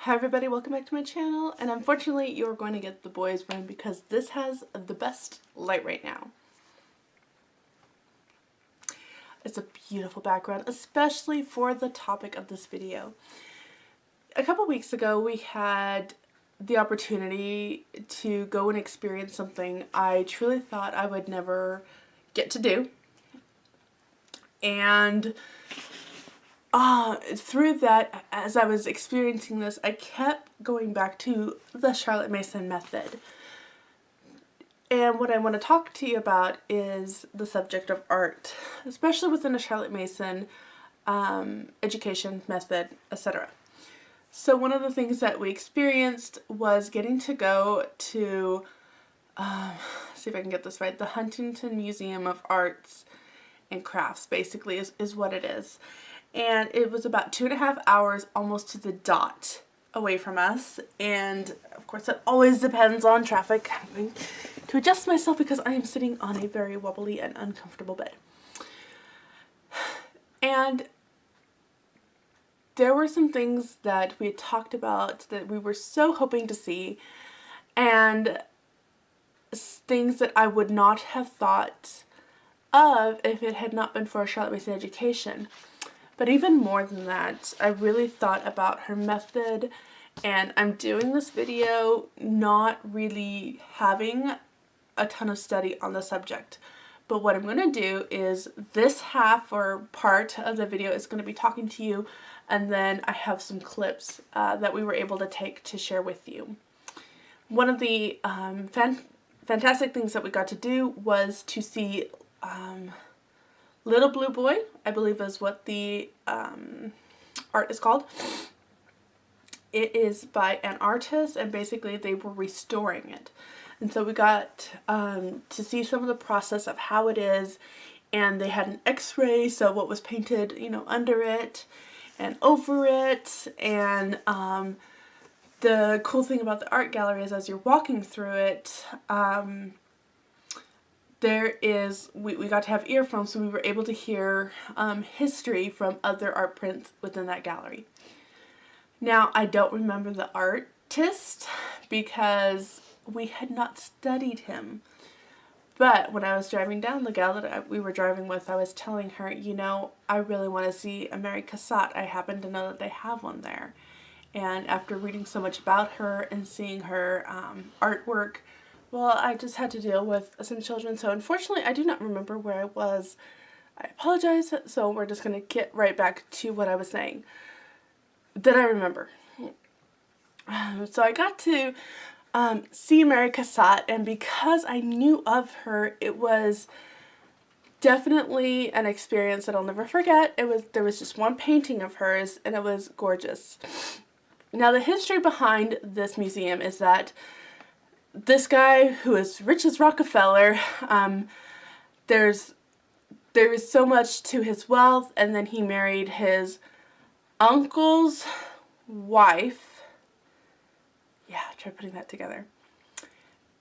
Hi everybody, welcome back to my channel, and unfortunately you're going to get the boys one because this has the best light right now. It's a beautiful background, especially for the topic of this video. A couple weeks ago we had the opportunity to go and experience something I truly thought I would never get to do. And through that, as I was experiencing this, I kept going back to the Charlotte Mason method. And what I want to talk to you about is the subject of art, especially within the Charlotte Mason education method, etc. So one of the things that we experienced was getting to go to, see if I can get this right, the Huntington Museum of Arts and Crafts, basically, is what it is. And it was about 2.5 hours, almost to the dot, away from us. And of course it always depends on traffic. I'm going to adjust myself because I am sitting on a very wobbly and uncomfortable bed. And there were some things that we had talked about that we were so hoping to see, and things that I would not have thought of if it had not been for Charlotte Mason education. But even more than that, I really thought about her method, and I'm doing this video not really having a ton of study on the subject. But what I'm going to do is this half or part of the video is going to be talking to you, and then I have some clips that we were able to take to share with you. One of the fantastic things that we got to do was to see Little Blue Boy, I believe is what the art is called. It is by an artist, and basically they were restoring it. And so we got to see some of the process of how it is, and they had an x-ray, so what was painted, you know, under it and over it. And the cool thing about the art gallery is as you're walking through it, we got to have earphones, so we were able to hear history from other art prints within that gallery. Now, I don't remember the artist because we had not studied him. But when I was driving down the gal that we were driving with, I was telling her, you know, I really want to see a Mary Cassatt. I happen to know that they have one there. And after reading so much about her and seeing her artwork, well, I just had to deal with some children, so unfortunately I do not remember where I was. I apologize, so we're just going to get right back to what I was saying. That I remember. So I got to see Mary Cassatt, and because I knew of her, it was definitely an experience that I'll never forget. There was just one painting of hers, and it was gorgeous. Now, the history behind this museum is that this guy, who is rich as Rockefeller, there is so much to his wealth, and then he married his uncle's wife. Yeah, try putting that together.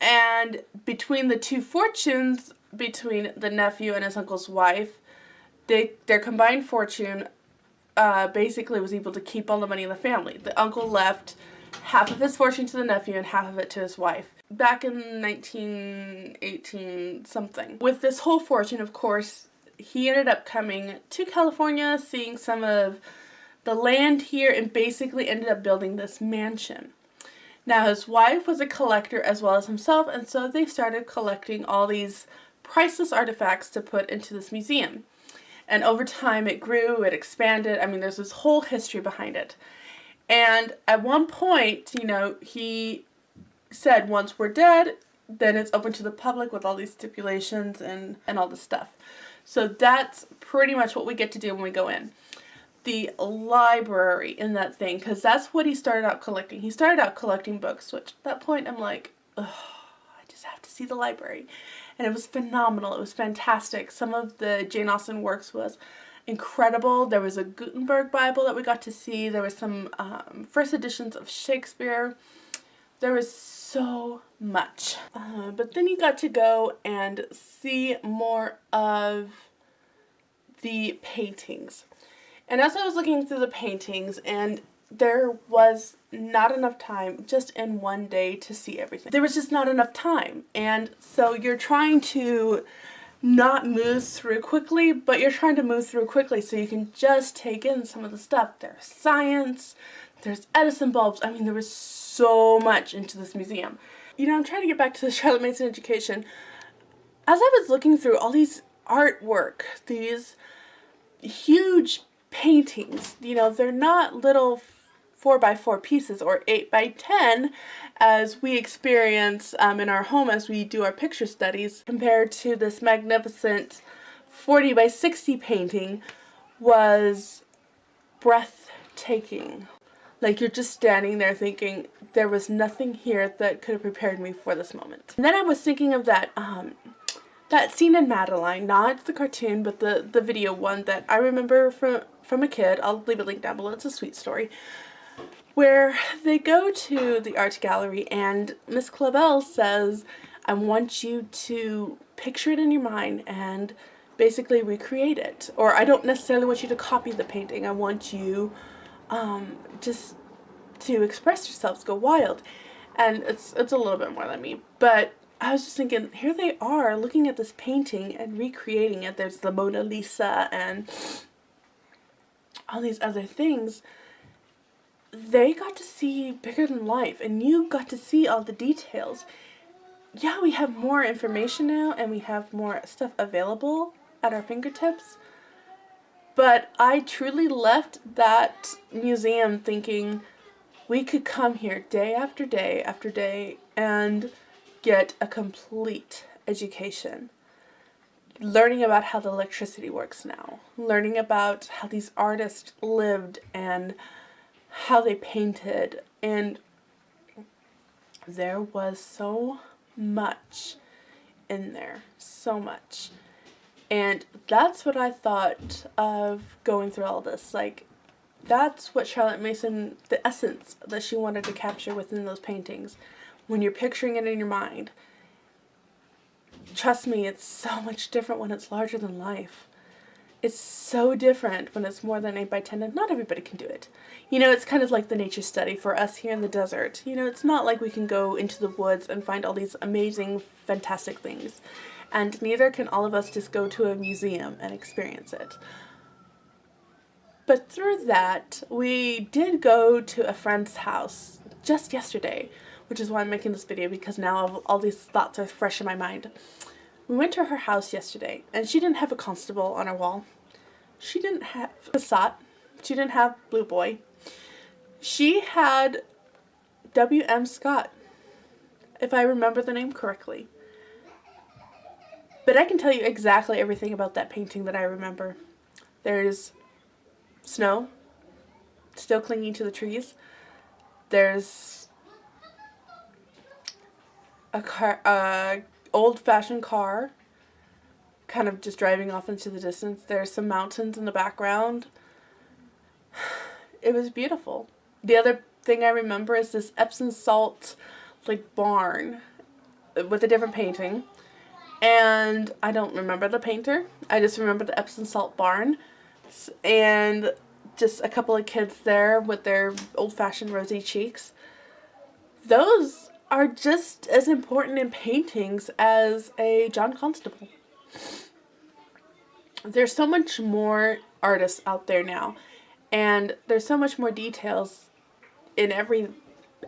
And between the two fortunes, between the nephew and his uncle's wife, their combined fortune basically was able to keep all the money in the family. The uncle left half of his fortune to the nephew and half of it to his wife. Back in 1918 something. With this whole fortune, of course, he ended up coming to California, seeing some of the land here, and basically ended up building this mansion. Now, his wife was a collector as well as himself, and so they started collecting all these priceless artifacts to put into this museum. And over time it grew, it expanded. I mean, there's this whole history behind it. And at one point, you know, he said, once we're dead, then it's open to the public with all these stipulations and all this stuff. So that's pretty much what we get to do when we go in. The library in that thing, because that's what he started out collecting. He started out collecting books, which at that point I'm like, ugh, I just have to see the library. And it was phenomenal. It was fantastic. Some of the Jane Austen works was incredible. There was a Gutenberg Bible that we got to see. There was some first editions of Shakespeare. There was so much. But then you got to go and see more of the paintings. And as I was looking through the paintings, and there was not enough time just in one day to see everything. There was just not enough time. And so you're trying to not move through quickly, but you're trying to move through quickly so you can just take in some of the stuff. There's science, there's Edison bulbs. I mean, there was so much into this museum. You know, I'm trying to get back to the Charlotte Mason education. As I was looking through all these artwork, these huge paintings, you know, they're not little 4x4 pieces or 8x10 as we experience in our home as we do our picture studies, compared to this magnificent 40x60 painting was breathtaking. Like, you're just standing there thinking, there was nothing here that could have prepared me for this moment. And then I was thinking of that scene in Madeline, not the cartoon, but the video one that I remember from a kid. I'll leave a link down below. It's a sweet story. Where they go to the art gallery and Miss Clavel says, I want you to picture it in your mind and basically recreate it. Or I don't necessarily want you to copy the painting. I want you just to express yourselves, go wild. And it's a little bit more than me. But I was just thinking, here they are looking at this painting and recreating it. There's the Mona Lisa and all these other things. They got to see bigger than life, and you got to see all the details. Yeah, we have more information now, and we have more stuff available at our fingertips. But I truly left that museum thinking we could come here day after day after day and get a complete education. Learning about how the electricity works now. Learning about how these artists lived and how they painted. And there was so much in there. So much. And that's what I thought of going through all this. Like, that's what Charlotte Mason, the essence that she wanted to capture within those paintings. When you're picturing it in your mind, trust me, it's so much different when it's larger than life. It's so different when it's more than 8x10, and not everybody can do it. You know, it's kind of like the nature study for us here in the desert. You know, it's not like we can go into the woods and find all these amazing, fantastic things. And neither can all of us just go to a museum and experience it. But through that, we did go to a friend's house just yesterday, which is why I'm making this video, because now all these thoughts are fresh in my mind. We went to her house yesterday, and she didn't have a constable on her wall. She didn't have Passat. She didn't have Blue Boy. She had W.M. Scott, if I remember the name correctly. But I can tell you exactly everything about that painting that I remember. There's snow still clinging to the trees. There's a old-fashioned car kind of just driving off into the distance. There's some mountains in the background. It was beautiful. The other thing I remember is this Epsom salt like barn with a different painting. And I don't remember the painter. I just remember the Epsom salt barn. And just a couple of kids there with their old-fashioned rosy cheeks. Those are just as important in paintings as a John Constable. There's so much more artists out there now, and there's so much more details in every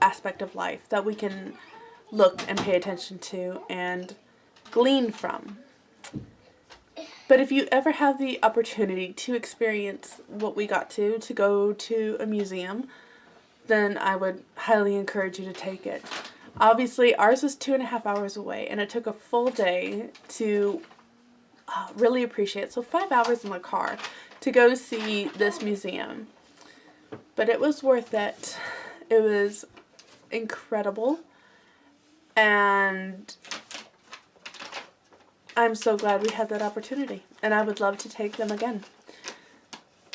aspect of life that we can look and pay attention to and glean from. But if you ever have the opportunity to experience what we got to go to a museum, then I would highly encourage you to take it. Obviously, ours was 2.5 hours away, and it took a full day to really appreciate it. So 5 hours in the car to go see this museum. But it was worth it. It was incredible. And I'm so glad we had that opportunity. And I would love to take them again.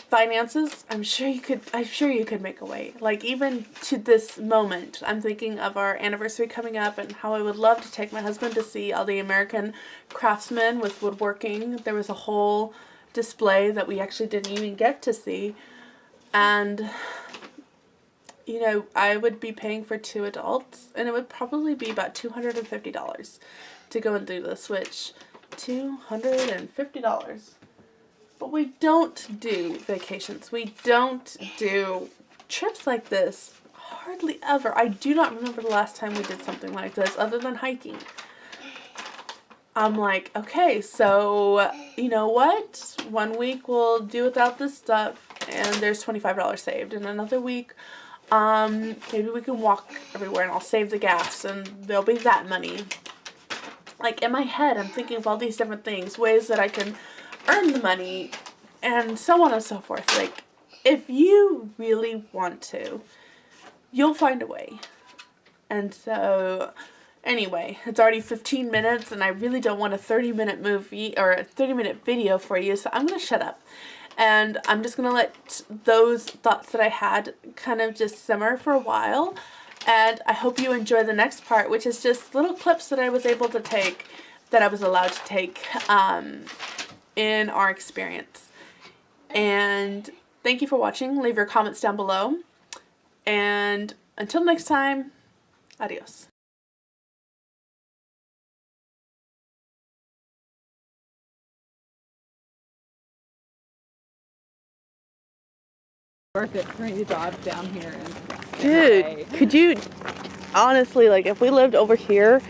Finances, I'm sure you could make a way. Like, even to this moment, I'm thinking of our anniversary coming up and how I would love to take my husband to see all the American craftsmen with woodworking. There was a whole display that we actually didn't even get to see. And you know, I would be paying for 2 adults, and it would probably be about $250 to go and do this, which $250. But we don't do vacations. We don't do trips like this. Hardly ever. I do not remember the last time we did something like this other than hiking. I'm like, okay, so you know what? 1 week we'll do without this stuff and there's $25 saved. And another week, maybe we can walk everywhere and I'll save the gas and there'll be that money. Like in my head, I'm thinking of all these different things, ways that I can earn the money and so on and so forth. Like, if you really want to, you'll find a way. And so, anyway, it's already 15 minutes and I really don't want a 30-minute movie or a 30-minute video for you, so I'm going to shut up. And I'm just going to let those thoughts that I had kind of just simmer for a while. And I hope you enjoy the next part, which is just little clips that I was able to take, that I was allowed to take in our experience. And thank you for watching. Leave your comments down below. And until next time, adios. Worth it for me to drive down here and Dude, could you, honestly, like, if we lived over here,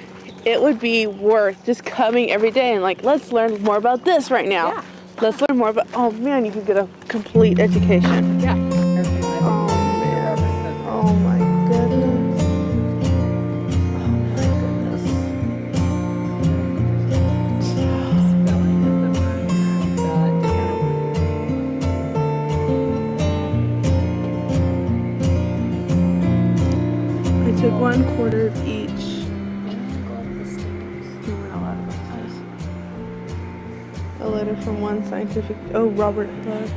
it would be worth just coming every day and, like, let's learn more about this right now. Yeah. Let's learn more about, oh man, you could get a complete education. Yeah. Oh man. Oh my goodness. Oh my goodness. I took 1/4 of each. A letter from one scientific, oh, Robert Hooke.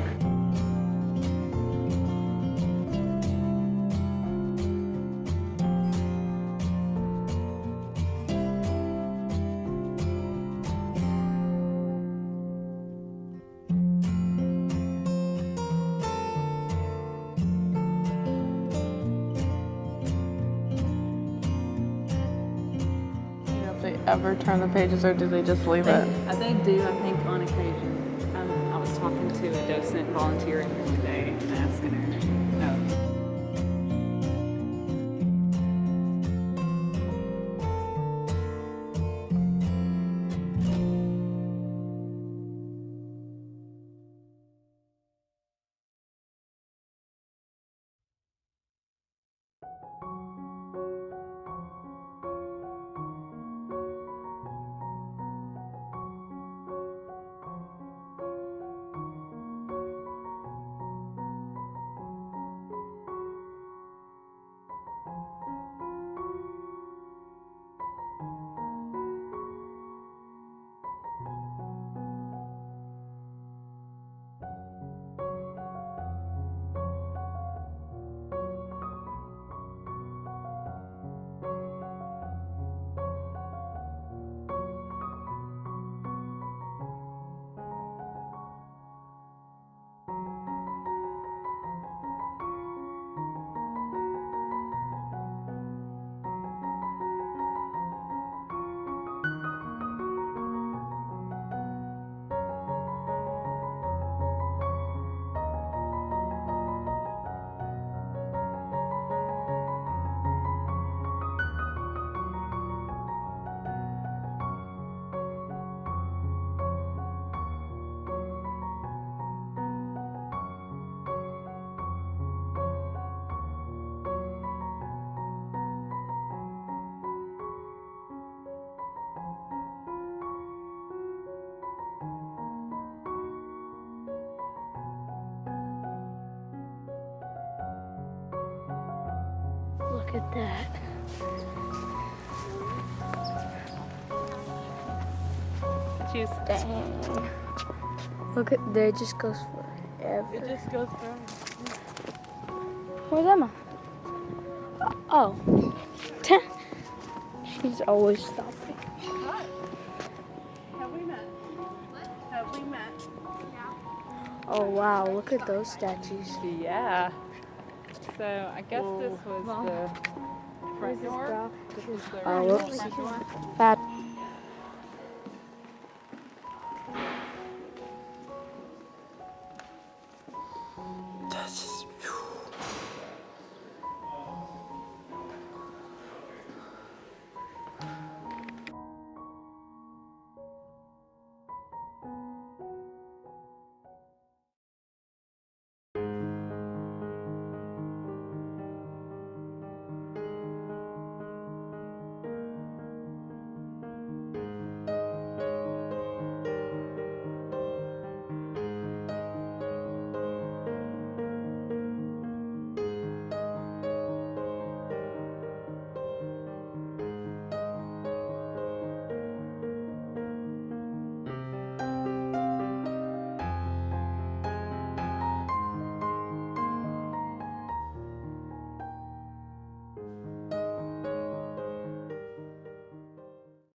Ever turn the pages, or do they just leave it? They do, I think, on occasion. I was talking to a docent volunteering here today and asking her. Look at that. Choose. Dang. Look at there, it just goes forever. It just goes through. Where's Emma? Oh. She's always stopping. Have we met? Have we met? Oh wow, look at those statues. Yeah. So I guess this was the front door. This was the Oh, original whoops. front door. Bad.